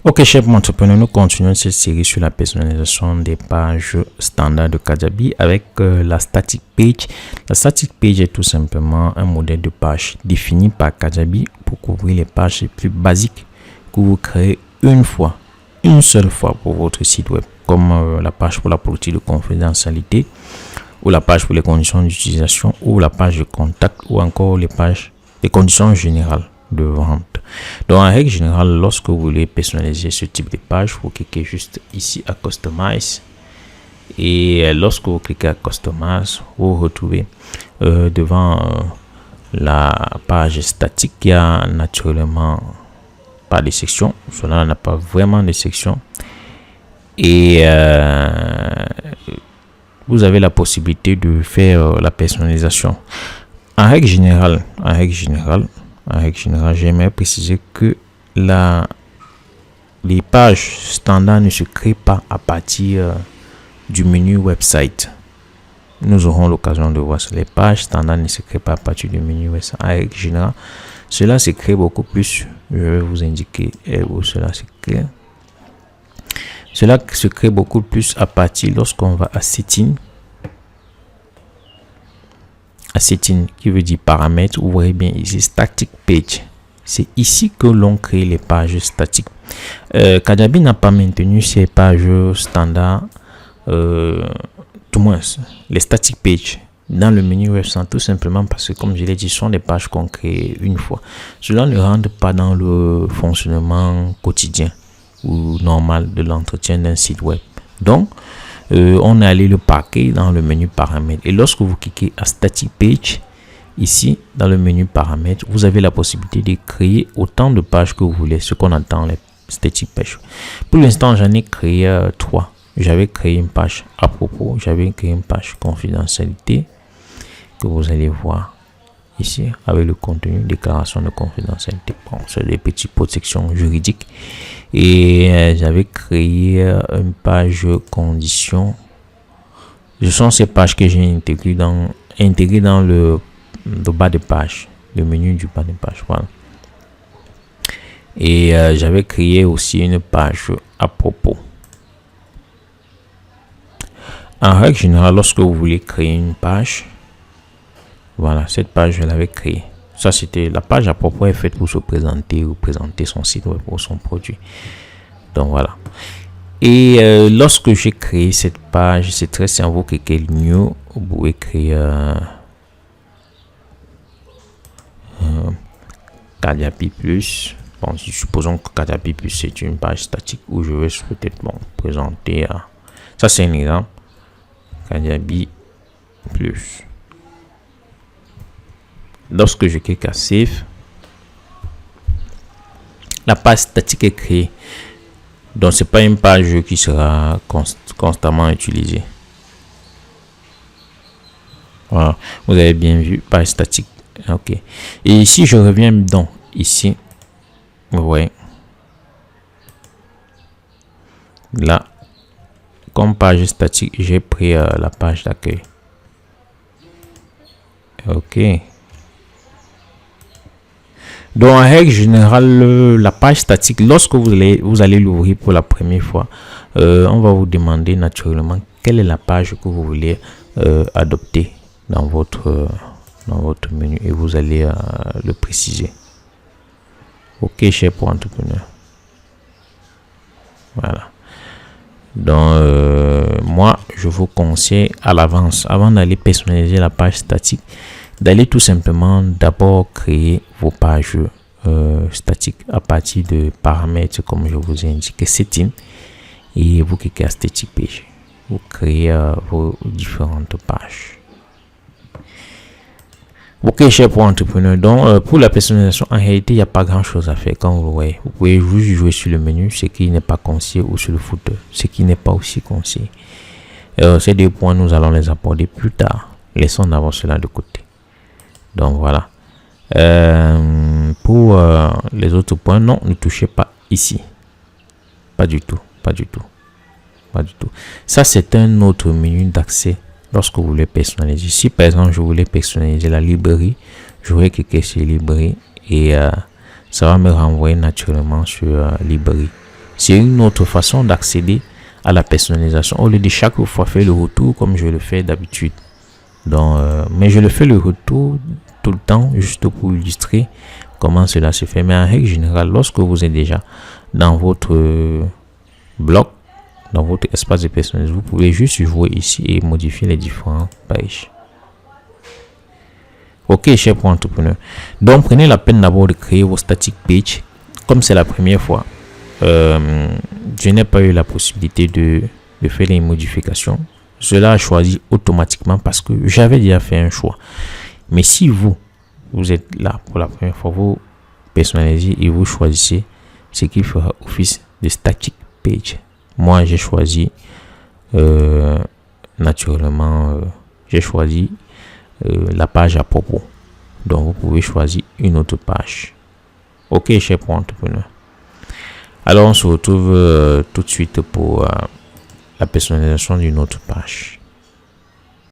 Ok, chers entrepreneurs, nous continuons cette série sur la personnalisation des pages standards de Kajabi avec la static page. La static page est tout simplement un modèle de page défini par Kajabi pour couvrir les pages les plus basiques que vous créez une seule fois pour votre site web, comme la page pour la politique de confidentialité, ou la page pour les conditions d'utilisation, ou la page de contact, ou encore les conditions générales de vente. Donc en règle générale, lorsque vous voulez personnaliser ce type de page, vous cliquez juste ici à Customize, et lorsque vous cliquez à Customize, vous vous retrouvez devant la page statique qui a naturellement pas de sections. Cela n'a pas vraiment de sections, et vous avez la possibilité de faire la personnalisation. En règle générale, j'aimerais préciser que les pages standards ne se créent pas à partir du menu website. Nous aurons l'occasion de voir ça. Les pages standards ne se créent pas à partir du menu website. En règle générale, cela se crée beaucoup plus. Je vais vous indiquer où cela se crée. Cela se crée beaucoup plus à partir lorsqu'on va à Setting. Setting qui veut dire paramètres. Vous voyez bien ici static page. C'est ici que l'on crée les pages statiques. Kajabi n'a pas maintenu ces pages standards, tout moins les static pages dans le menu website, tout simplement parce que, comme je l'ai dit, ce sont des pages qu'on crée une fois. Cela ne rentre pas dans le fonctionnement quotidien ou normal de l'entretien d'un site web. Donc on est allé le paquer dans le menu paramètres, et lorsque vous cliquez à static page ici dans le menu paramètres, vous avez la possibilité de créer autant de pages que vous voulez, ce qu'on attend les static pages. Pour l'instant, j'en ai créé 3. J'avais créé une page à propos, j'avais créé une page confidentialité que vous allez voir ici avec le contenu déclaration de confidentialité. Bon, c'est des petites protections juridiques. Et j'avais créé une page conditions. Ce sont ces pages que j'ai intégrées dans le bas de page, le menu du bas de page. Voilà. Et j'avais créé aussi une page à propos. En règle générale, lorsque vous voulez créer une page, voilà, cette page je l'avais créée. Ça, c'était la page à propos est faite pour se présenter ou présenter son site web ou son produit. Donc voilà. Et lorsque j'ai créé cette page, c'est très simple. Vous cliquez New, vous pouvez créer Kajabi Plus. Bon, supposons que Kajabi Plus c'est une page statique où je vais peut-être présenter. Ça, c'est un exemple. Kajabi Plus. Lorsque je clique à Save, la page statique est créée. Donc, c'est pas une page qui sera constamment utilisée. Voilà, vous avez bien vu, page statique. Ok. Et ici, je reviens donc ici. Vous voyez. Là, comme page statique, j'ai pris la page d'accueil. Ok. Donc, en règle générale, la page statique, lorsque vous allez l'ouvrir pour la première fois, on va vous demander naturellement quelle est la page que vous voulez adopter dans votre menu, et vous allez le préciser. Ok, cher pour entrepreneur. Voilà. Donc, moi, je vous conseille à l'avance, avant d'aller personnaliser la page statique, d'aller tout simplement d'abord créer vos pages statiques à partir de paramètres comme je vous ai indiqué, setting, et vous cliquez à static page. Vous créez vos différentes pages. Ok, cher pour entrepreneur. Donc, pour la personnalisation, en réalité, il n'y a pas grand chose à faire. Comme vous voyez, vous pouvez juste jouer sur le menu, ce qui n'est pas conseillé, ou sur le footer, ce qui n'est pas aussi conseillé. Ces deux points, nous allons les aborder plus tard. Laissons d'abord cela de côté. Donc voilà. Pour les autres points, non, ne touchez pas ici. Pas du tout. Ça, c'est un autre menu d'accès lorsque vous voulez personnaliser. Si par exemple, je voulais personnaliser la librairie, je vais cliquer sur librairie et ça va me renvoyer naturellement sur librairie. C'est une autre façon d'accéder à la personnalisation au lieu de chaque fois faire le retour comme je le fais d'habitude. Donc, mais je le fais le retour tout le temps juste pour illustrer comment cela se fait. Mais en règle générale, lorsque vous êtes déjà dans votre bloc, dans votre espace de personnalisation, vous pouvez juste jouer ici et modifier les différentes pages. Ok, cher pour entrepreneur. Donc, prenez la peine d'abord de créer vos static pages. Comme c'est la première fois, je n'ai pas eu la possibilité de faire les modifications. Cela a choisi automatiquement parce que j'avais déjà fait un choix. Mais si vous êtes là pour la première fois, vous personnalisez et vous choisissez ce qui fera office de static page. Moi, j'ai choisi naturellement, j'ai choisi la page à propos. Donc, vous pouvez choisir une autre page. Ok, cher pour entrepreneur. Alors, on se retrouve tout de suite pour la personnalisation d'une autre page.